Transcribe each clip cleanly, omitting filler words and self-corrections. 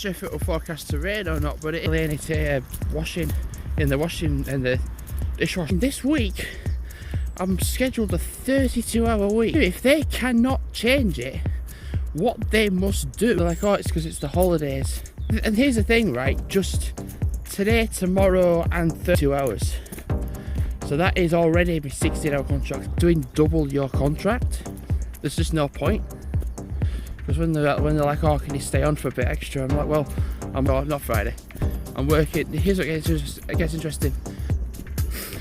sure if it will forecast to rain or not, but it'll only take washing in the dishwasher. This week I'm scheduled a 32-hour week. If they cannot change it, what they must do, they're like, oh, it's because it's the holidays. And here's the thing, right? Just today, tomorrow, and 32 hours. So that is already a 16-hour contract. Doing double your contract, there's just no point. Because when they're like, oh, can you stay on for a bit extra? I'm like, well, I'm not Friday. I'm working. Here's what gets interesting.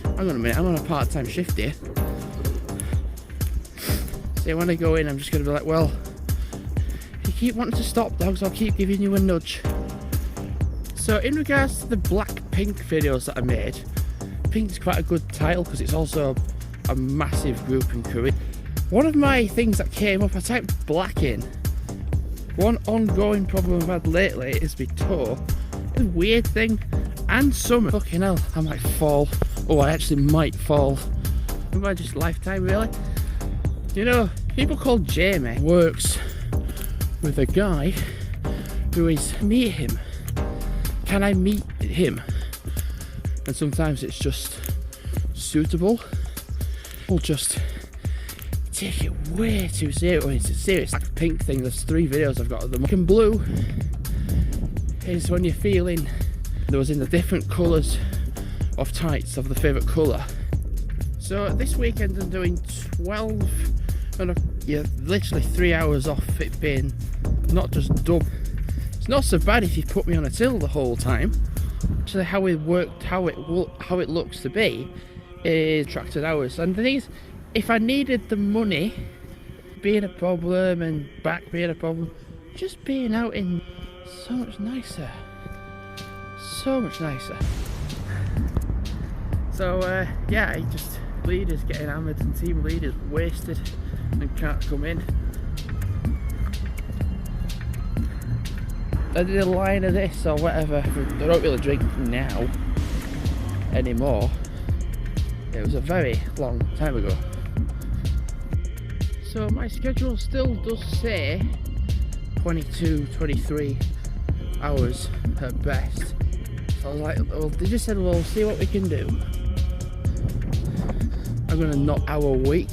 Hang on a minute, I'm on a part-time shift here. So when I go in, I'm just going to be like, well, if you keep wanting to stop, dogs, I'll keep giving you a nudge. So in regards to the Blackpink videos that I made, Pink's quite a good title because it's also a massive group in Korea. One of my things that came up, I typed black in. One ongoing problem I've had lately is my toe. A weird thing. And summer. Fucking hell, I might fall. Oh, I actually might fall. Am I just lifetime, really? You know, people called Jamie works with a guy who is meet him. Can I meet him? And sometimes it's just suitable. We'll just take it way too serious. It's a serious pink thing. There's 3 videos I've got of them. Pink and blue is when you're feeling there was in the different colours of tights of the favourite colour. So this weekend I'm doing 12 and literally 3 hours off it being not just dub. It's not so bad if you put me on a till the whole time. Actually, how it worked, how it looks to be is contracted hours. And the thing is, if I needed the money being a problem and back being a problem, just being out in so much nicer. So much nicer. So yeah, just leaders getting hammered and team leaders wasted and can't come in. I did a line of this or whatever. I don't really drink now anymore. It was a very long time ago. So my schedule still does say 22, 23 hours at best. So I was like, well, they just said, well, we'll see what we can do. I'm going to knock our week,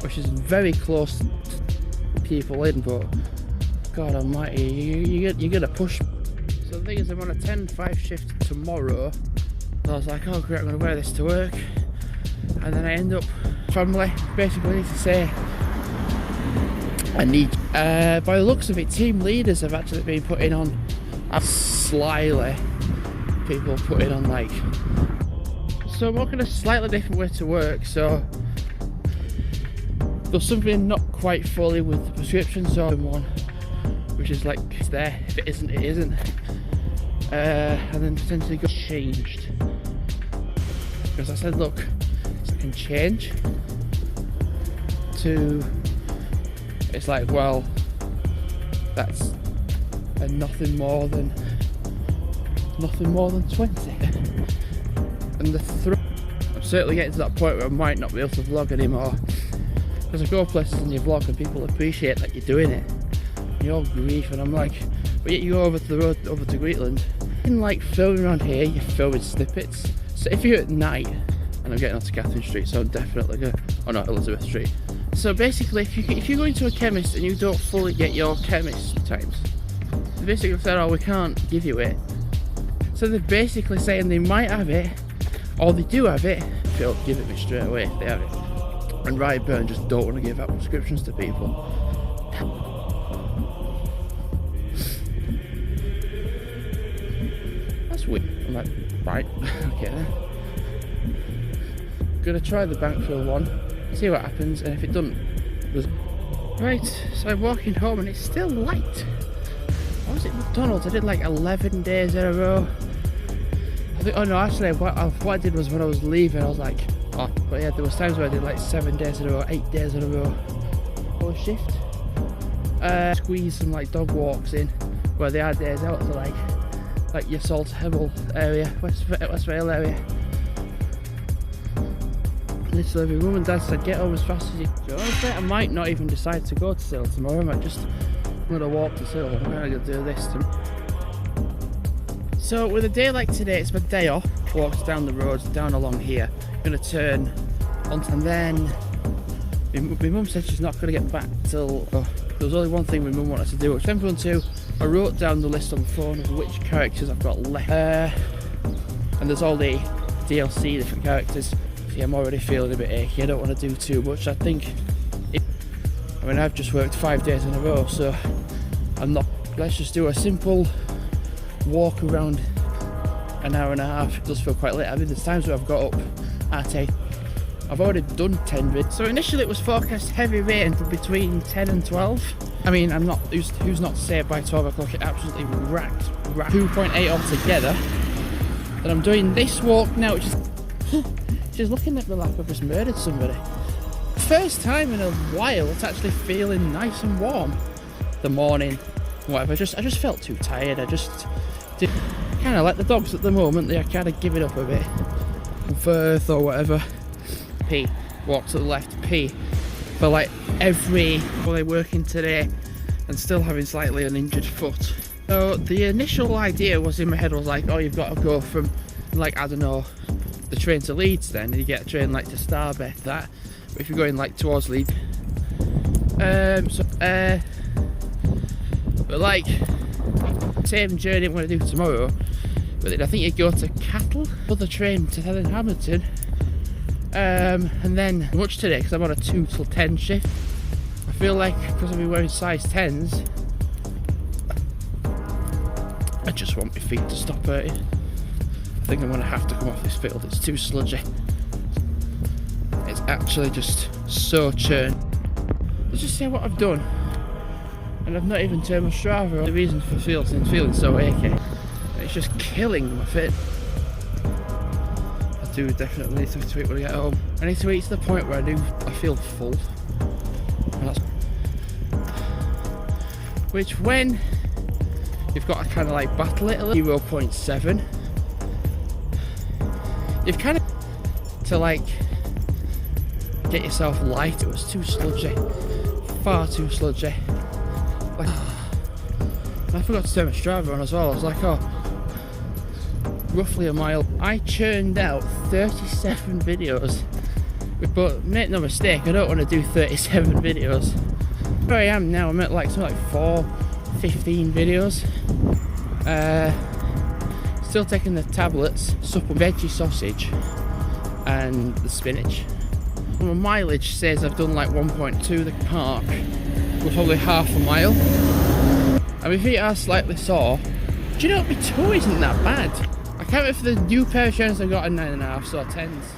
which is very close to people in, but God almighty, you're going to push. So the thing is, I'm on a 10-5 shift tomorrow. So I was like, oh great, I'm going to wear this to work. And then I end up, family basically need to say, I need, by the looks of it, team leaders have actually been putting on, slyly, people putting on like, so I'm walking a slightly different way to work. So there's something not quite fully with the prescription, so one, which is like, it's there, if it isn't, it isn't. And then potentially got changed. Because I said, look, I can change to, it's like, well, that's nothing more than 20. And I'm certainly getting to that point where I might not be able to vlog anymore. Because I go places and you vlog and people appreciate that you're doing it. You're grief, and I'm like, but yet you go over to the road, over to Greenland. In like filming around here, you're filming snippets. So if you're at night, and I'm getting onto Catherine Street, so I'm definitely going, oh no, Elizabeth Street. So basically, if you go into a chemist and you don't fully get your chemist times, they basically said, oh, we can't give you it. So they're basically saying they might have it, or they do have it, if they'll give it me straight away if they have it. And Brightburn just don't want to give out prescriptions to people. That's weird. I'm like, right, okay then. Gonna try the Bankfield one, see what happens, and if it doesn't, right, so I'm walking home and it's still light. I was at McDonald's, I did like 11 days in a row. I think, oh no, actually what I did was when I was leaving, I was like, oh, but yeah, there was times where I did like 7 days in a row, 8 days in a row. Whole shift. Squeeze some like dog walks in, where they had days out to like your Salt Hebble area, West Vale area. Literally, my mum and dad said get home as fast as you can. Honestly, I might not even decide to go to Sill tomorrow. I'm going to walk to Sill. I'm going to do this. So with a day like today, it's my day off. Walks down the road, down along here. Gonna turn on, and then my mum said she's not gonna get back till. Oh, there was only one thing my mum wanted to do, which I'm going to. I wrote down the list on the phone of which characters I've got left, and there's all the DLC, different characters. See, I'm already feeling a bit achy. I don't want to do too much. I think. I mean, I've just worked 5 days in a row, so I'm not. Let's just do a simple walk around an hour and a half. It does feel quite late. I mean, there's times where I've got up at 8. I've already done 10 vids. So initially it was forecast heavy rain between 10 and 12. I mean, I'm not, who's not to say by 12 o'clock it absolutely racked 2.8 altogether. And I'm doing this walk now, which is just looking at me like I've just murdered somebody. First time in a while it's actually feeling nice and warm. The morning, whatever, I just felt too tired. I just did kind of like the dogs at the moment, they are kind of giving up a bit. Firth or whatever. P, walk to the left, P. For like every, well, they're working today and still having slightly an injured foot. So the initial idea was in my head was like, oh, you've got to go from like, I don't know, the train to Leeds then, and you get a train like to Starbeth, that. But if you're going like towards Leeds, but like same journey I'm going to do tomorrow, but then I think you go to Cattle, other train to Hamilton, and then much today because I'm on a 2 till 10 shift. I feel like because I've been wearing size 10s, I just want my feet to stop hurting. I think I'm going to have to come off this field, it's too sludgy. It's actually just so churned. Let's just say what I've done, and I've not even turned my Strava on. The reason for feeling so achy, it's just killing my fit. I do definitely need to eat when I get home. I need to eat to the point where I feel full. And that's, which when you've got to kind of like battle it a little, 0.7, you've kind of to like get yourself light. It was too sludgy, far too sludgy. Like, I forgot to turn my Strava on as well. I was like, oh, roughly a mile. I churned out 37 videos, but make no mistake, I don't want to do 37 videos. Where I am now, I'm at like something like 15 videos. Still taking the tablets, supple veggie sausage, and the spinach. My mileage says I've done like 1.2. The park was probably half a mile. And my feet are slightly sore. Do you know what? My toe isn't that bad. I can't wait for the new pair of trainers I've got in 9.5, so 10s.